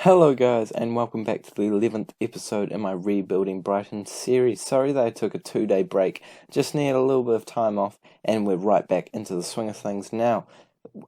Hello guys, and welcome back to the 11th episode in my Rebuilding Brighton series. Sorry that I took a 2-day break, just needed a little bit of time off, and we're right back into the swing of things now.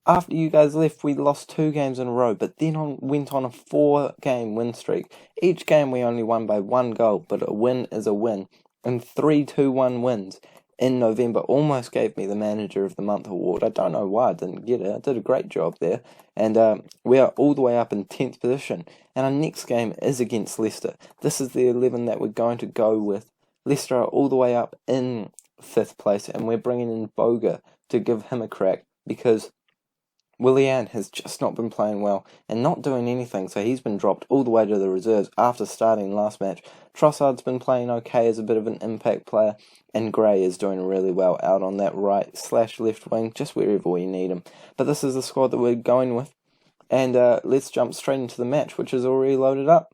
After you guys left, we lost 2 games in a row, but then went on a 4-game win streak. Each game we only won by 1 goal, but a win is a win, and 3 2-1 wins in November almost gave me the Manager of the Month award. I don't know why I didn't get it. I did a great job there. And we are all the way up in 10th position. And our next game is against Leicester. This is the 11 that we're going to go with. Leicester are all the way up in 5th place, and we're bringing in Boga to give him a crack because Willian has just not been playing well and not doing anything, so he's been dropped all the way to the reserves after starting last match. Trossard's been playing okay as a bit of an impact player, and Gray is doing really well out on that right/left wing, just wherever we need him. But this is the squad that we're going with, and let's jump straight into the match, which is already loaded up.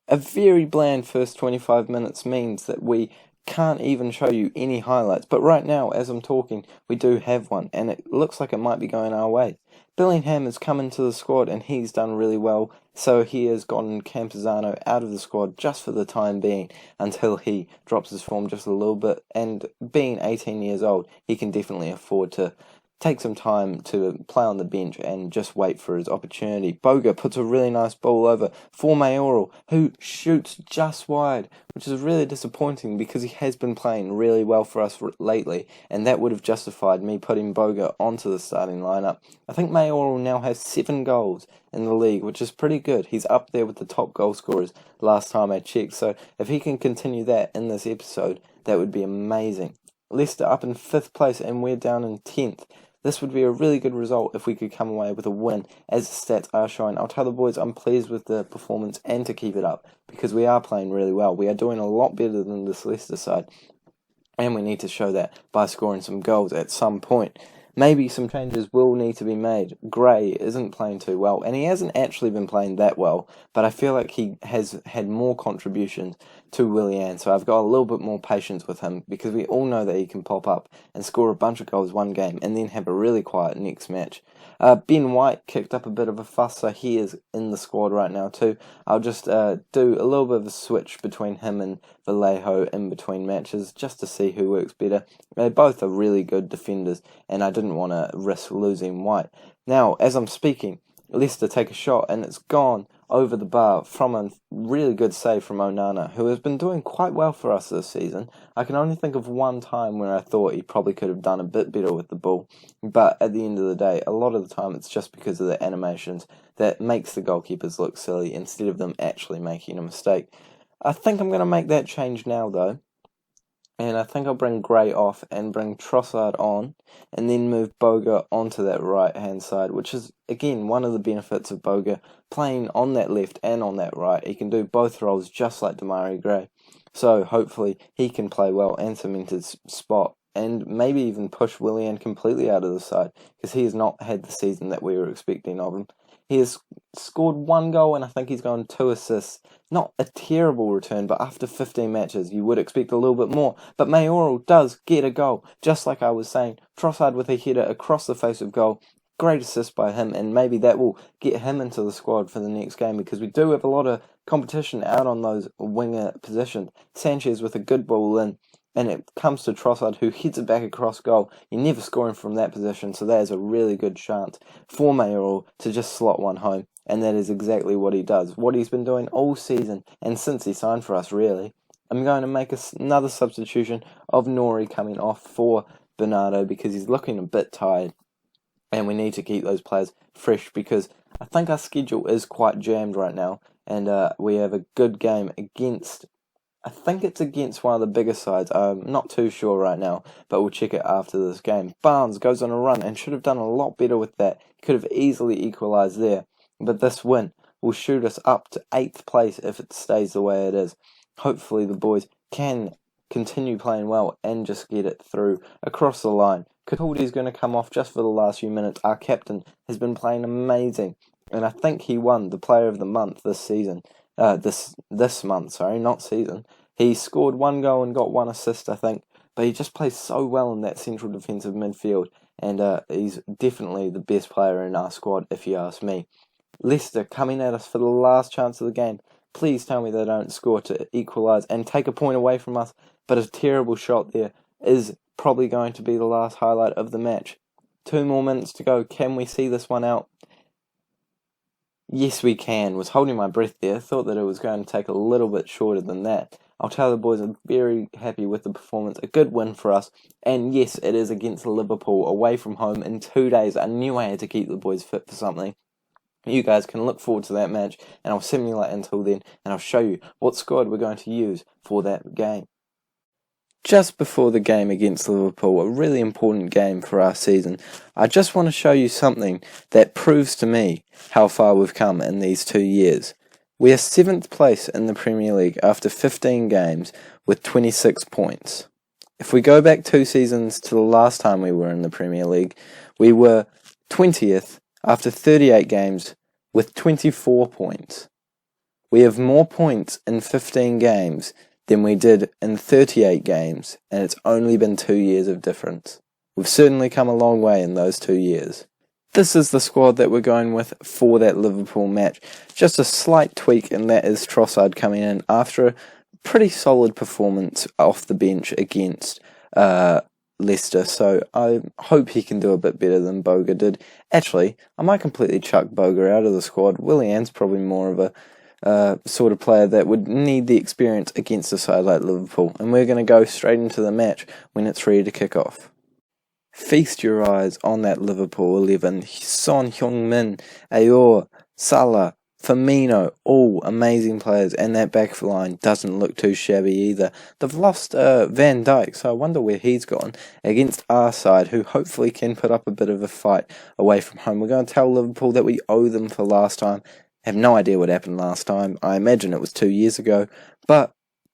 A very bland first 25 minutes means that we can't even show you any highlights, but right now, as I'm talking, we do have one, and it looks like it might be going our way. Billingham has come into the squad, and he's done really well, so he has gotten Campuzano out of the squad just for the time being, until he drops his form just a little bit, and being 18 years old, he can definitely afford to take some time to play on the bench and just wait for his opportunity. Boga puts a really nice ball over for Mayoral, who shoots just wide, which is really disappointing because he has been playing really well for us lately, and that would have justified me putting Boga onto the starting lineup. I think Mayoral now has 7 goals in the league, which is pretty good. He's up there with the top goal scorers last time I checked, so if he can continue that in this episode, that would be amazing. Leicester up in 5th place and we're down in 10th. This would be a really good result if we could come away with a win, as the stats are showing. I'll tell the boys I'm pleased with the performance and to keep it up, because we are playing really well. We are doing a lot better than this Leicester side, and we need to show that by scoring some goals at some point. Maybe some changes will need to be made. Gray isn't playing too well, and he hasn't actually been playing that well, but I feel like he has had more contributions to Willian, so I've got a little bit more patience with him, because we all know that he can pop up and score a bunch of goals one game, and then have a really quiet next match. Ben White kicked up a bit of a fuss, so he is in the squad right now too. I'll just do a little bit of a switch between him and Vallejo in between matches, just to see who works better. They both are really good defenders, and I didn't want to risk losing White. Now, as I'm speaking, Leicester take a shot, and it's gone over the bar from a really good save from Onana, who has been doing quite well for us this season. I can only think of one time where I thought he probably could have done a bit better with the ball, but at the end of the day, a lot of the time it's just because of the animations that makes the goalkeepers look silly instead of them actually making a mistake. I think I'm going to make that change now, though. And I think I'll bring Gray off and bring Trossard on, and then move Boga onto that right-hand side, which is, again, one of the benefits of Boga playing on that left and on that right. He can do both roles just like Demarai Gray. So hopefully he can play well and cement his spot, and maybe even push Willian completely out of the side, because he has not had the season that we were expecting of him. He has scored 1 goal, and I think he's gone 2 assists. Not a terrible return, but after 15 matches, you would expect a little bit more. But Mayoral does get a goal, just like I was saying. Trossard with a header across the face of goal. Great assist by him, and maybe that will get him into the squad for the next game, because we do have a lot of competition out on those winger positions. Sanchez with a good ball in, and it comes to Trossard, who heads it back across goal. You're never scoring from that position, so that is a really good chance for Mayoral to just slot one home, and that is exactly what he does. What he's been doing all season, and since he signed for us, really. I'm going to make another substitution of Nori coming off for Bernardo, because he's looking a bit tired, and we need to keep those players fresh, because I think our schedule is quite jammed right now, and we have a good game against... I think it's against one of the bigger sides. I'm not too sure right now, but we'll check it after this game. Barnes goes on a run and should have done a lot better with that. Could have easily equalised there. But this win will shoot us up to 8th place if it stays the way it is. Hopefully the boys can continue playing well and just get it through across the line. Cataldi's going to come off just for the last few minutes. Our captain has been playing amazing, and I think he won the Player of the Month this season. This month, sorry, not season. He scored 1 goal and got 1 assist, I think, but he just plays so well in that central defensive midfield, and he's definitely the best player in our squad, if you ask me. Leicester coming at us for the last chance of the game. Please tell me they don't score to equalise and take a point away from us, but a terrible shot there is probably going to be the last highlight of the match. 2 more minutes to go. Can we see this one out? Yes, we can. Was holding my breath there. Thought that it was going to take a little bit shorter than that. I'll tell the boys I'm very happy with the performance. A good win for us. And yes, it is against Liverpool, away from home in 2 days. I knew I had to keep the boys fit for something. You guys can look forward to that match, and I'll simulate until then, and I'll show you what squad we're going to use for that game. Just before the game against Liverpool, a really important game for our season, I just want to show you something that proves to me how far we've come in these 2 years. We are 7th place in the Premier League after 15 games with 26 points. If we go back 2 seasons to the last time we were in the Premier League, we were 20th after 38 games with 24 points. We have more points in 15 games than we did in 38 games, and it's only been 2 years of difference. We've certainly come a long way in those 2 years. This is the squad that we're going with for that Liverpool match. Just a slight tweak, and that is Trossard coming in after a pretty solid performance off the bench against Leicester, so I hope he can do a bit better than Boga did. Actually, I might completely chuck Boga out of the squad. Willian's probably more of a sort of player that would need the experience against a side like Liverpool, and we're going to go straight into the match when it's ready to kick off. Feast your eyes on that Liverpool 11. Son Heung-min, Ayor, Salah, Firmino, all amazing players, and that back line doesn't look too shabby either. They've lost Van Dijk, so I wonder where he's gone, against our side, who hopefully can put up a bit of a fight away from home. We're going to tell Liverpool that we owe them for last time. Have no idea what happened last time. I imagine it was 2 years ago, but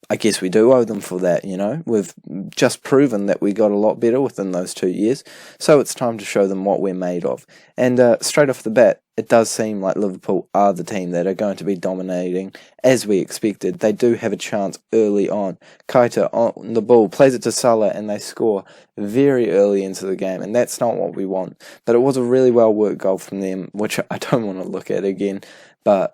I guess we do owe them for that, you know. We've just proven that we got a lot better within those 2 years, so it's time to show them what we're made of. And straight off the bat, it does seem like Liverpool are the team that are going to be dominating, as we expected. They do have a chance early on. Keita on the ball, plays it to Salah, and they score very early into the game, and that's not what we want. But it was a really well-worked goal from them, which I don't want to look at again. But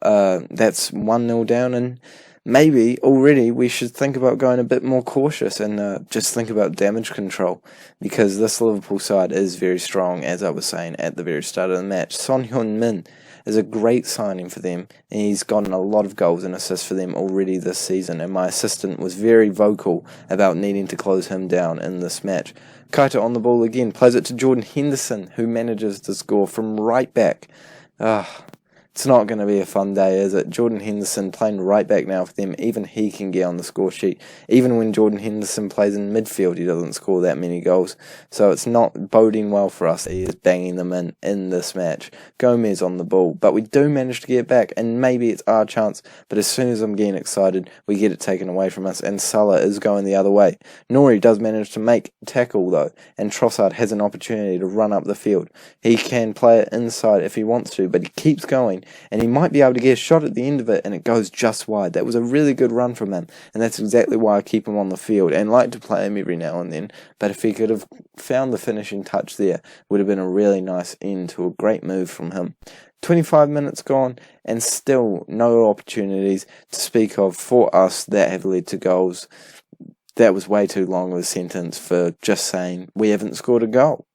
that's 1-0 down, and maybe already we should think about going a bit more cautious and just think about damage control, because this Liverpool side is very strong, as I was saying at the very start of the match. Son Heung-min is a great signing for them, and he's gotten a lot of goals and assists for them already this season, and my assistant was very vocal about needing to close him down in this match. Keita on the ball again, plays it to Jordan Henderson, who manages to score from right back. It's not going to be a fun day, is it? Jordan Henderson playing right back now for them. Even he can get on the score sheet. Even when Jordan Henderson plays in midfield, he doesn't score that many goals. So it's not boding well for us. He is banging them in this match. Gomez on the ball. But we do manage to get it back, and maybe it's our chance. But as soon as I'm getting excited, we get it taken away from us, and Salah is going the other way. Nori does manage to make a tackle, though, and Trossard has an opportunity to run up the field. He can play it inside if he wants to, but he keeps going, and he might be able to get a shot at the end of it, and it goes just wide. That was a really good run from him, and that's exactly why I keep him on the field and like to play him every now and then. But if he could have found the finishing touch there, it would have been a really nice end to a great move from him. 25 minutes gone, and still no opportunities to speak of for us that have led to goals. That was way too long of a sentence for just saying we haven't scored a goal.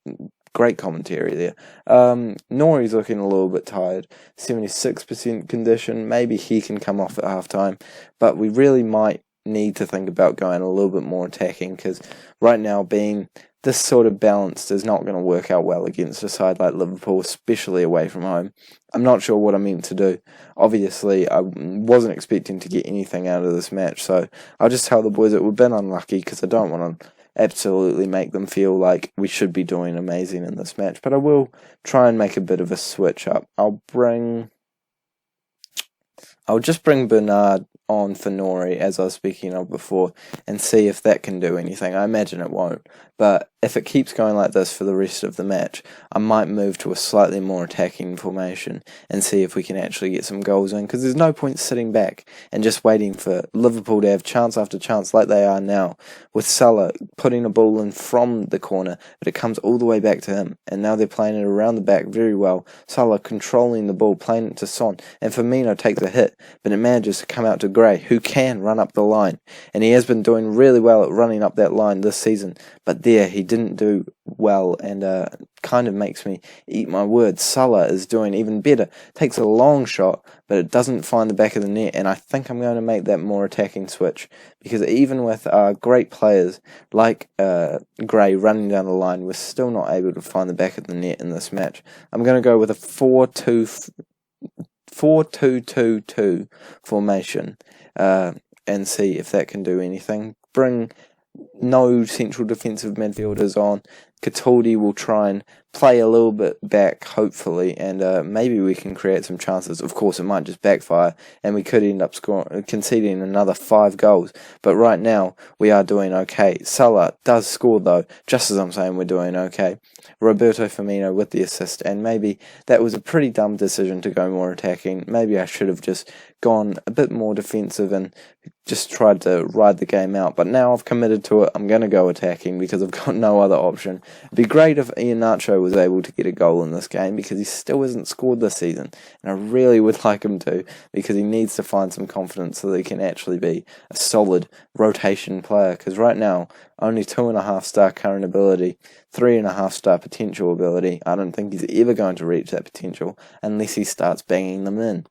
Great commentary there. Nori's looking a little bit tired. 76% condition. Maybe he can come off at half-time. But we really might need to think about going a little bit more attacking, because right now being this sort of balanced is not going to work out well against a side like Liverpool, especially away from home. I'm not sure what I meant to do. Obviously, I wasn't expecting to get anything out of this match, so I'll just tell the boys that we've been unlucky, because I don't want to absolutely make them feel like we should be doing amazing in this match. But I will try and make a bit of a switch up. I'll just bring Bernard on for Nori, as I was speaking of before, and see if that can do anything. I imagine it won't, but if it keeps going like this for the rest of the match, I might move to a slightly more attacking formation and see if we can actually get some goals in, because there's no point sitting back and just waiting for Liverpool to have chance after chance like they are now, with Salah putting a ball in from the corner, but it comes all the way back to him, and now they're playing it around the back very well. Salah controlling the ball, playing it to Son, and Firmino takes a hit, but it manages to come out to Gray, who can run up the line, and he has been doing really well at running up that line this season, but there he didn't do well, and kind of makes me eat my words. Salah is doing even better, takes a long shot, but it doesn't find the back of the net, and I think I'm going to make that more attacking switch, because even with great players like Gray running down the line, we're still not able to find the back of the net in this match. I'm going to go with a 4-2-2-2 formation, and see if that can do anything. Bring no central defensive midfielders on. Cataldi will try and play a little bit back, hopefully, and maybe we can create some chances. Of course, it might just backfire, and we could end up conceding another 5 goals. But right now, we are doing okay. Salah does score, though, just as I'm saying we're doing okay. Roberto Firmino with the assist, and maybe that was a pretty dumb decision to go more attacking. Maybe I should have just gone a bit more defensive and just tried to ride the game out. But now I've committed to it. I'm going to go attacking because I've got no other option. It'd be great if Iheanacho was able to get a goal in this game, because he still hasn't scored this season, and I really would like him to, because he needs to find some confidence so that he can actually be a solid rotation player, because right now only 2.5 star current ability, 3.5 star potential ability. I don't think he's ever going to reach that potential unless he starts banging them in.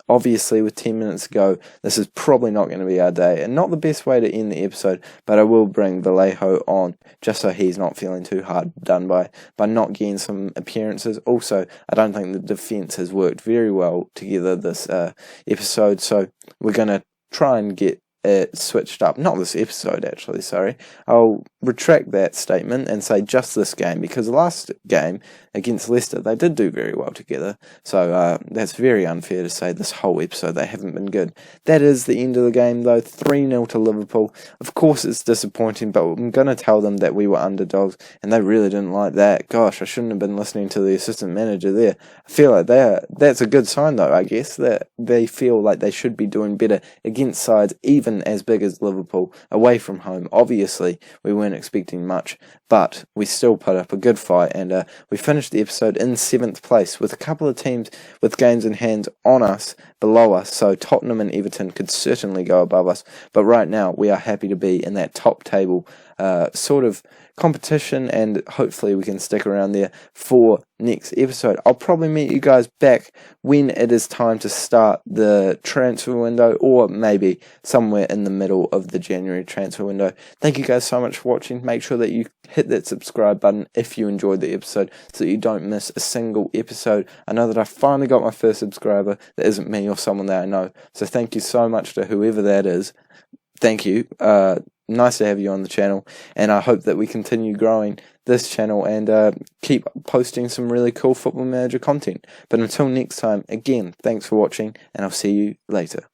Obviously, with 10 minutes to go, this is probably not going to be our day, and not the best way to end the episode, but I will bring Vallejo on, just so he's not feeling too hard done by not getting some appearances. Also, I don't think the defence has worked very well together this episode, so we're going to try and get it switched up. Not this episode, actually, sorry. I'll retract that statement and say just this game, because the last game against Leicester, they did do very well together. So that's very unfair to say this whole episode they haven't been good. That is the end of the game, though. 3-0 to Liverpool. Of course, it's disappointing, but I'm going to tell them that we were underdogs, and they really didn't like that. Gosh, I shouldn't have been listening to the assistant manager there. I feel like that's a good sign, though, I guess, that they feel like they should be doing better against sides even as big as Liverpool, away from home. Obviously, we weren't expecting much, but we still put up a good fight, and we finished the episode in 7th place, with a couple of teams with games in hand on us, below us, so Tottenham and Everton could certainly go above us, but right now we are happy to be in that top table sort of competition, and hopefully we can stick around there for next episode. I'll probably meet you guys back when it is time to start the transfer window, or maybe somewhere in the middle of the January transfer window. Thank you guys so much for watching. Make sure that you hit that subscribe button if you enjoyed the episode, so that you don't miss a single episode. I know that I finally got my first subscriber that isn't me or someone that I know, so thank you so much to whoever that is. Thank you. Nice to have you on the channel, and I hope that we continue growing this channel and keep posting some really cool Football Manager content. But until next time, again, thanks for watching, and I'll see you later.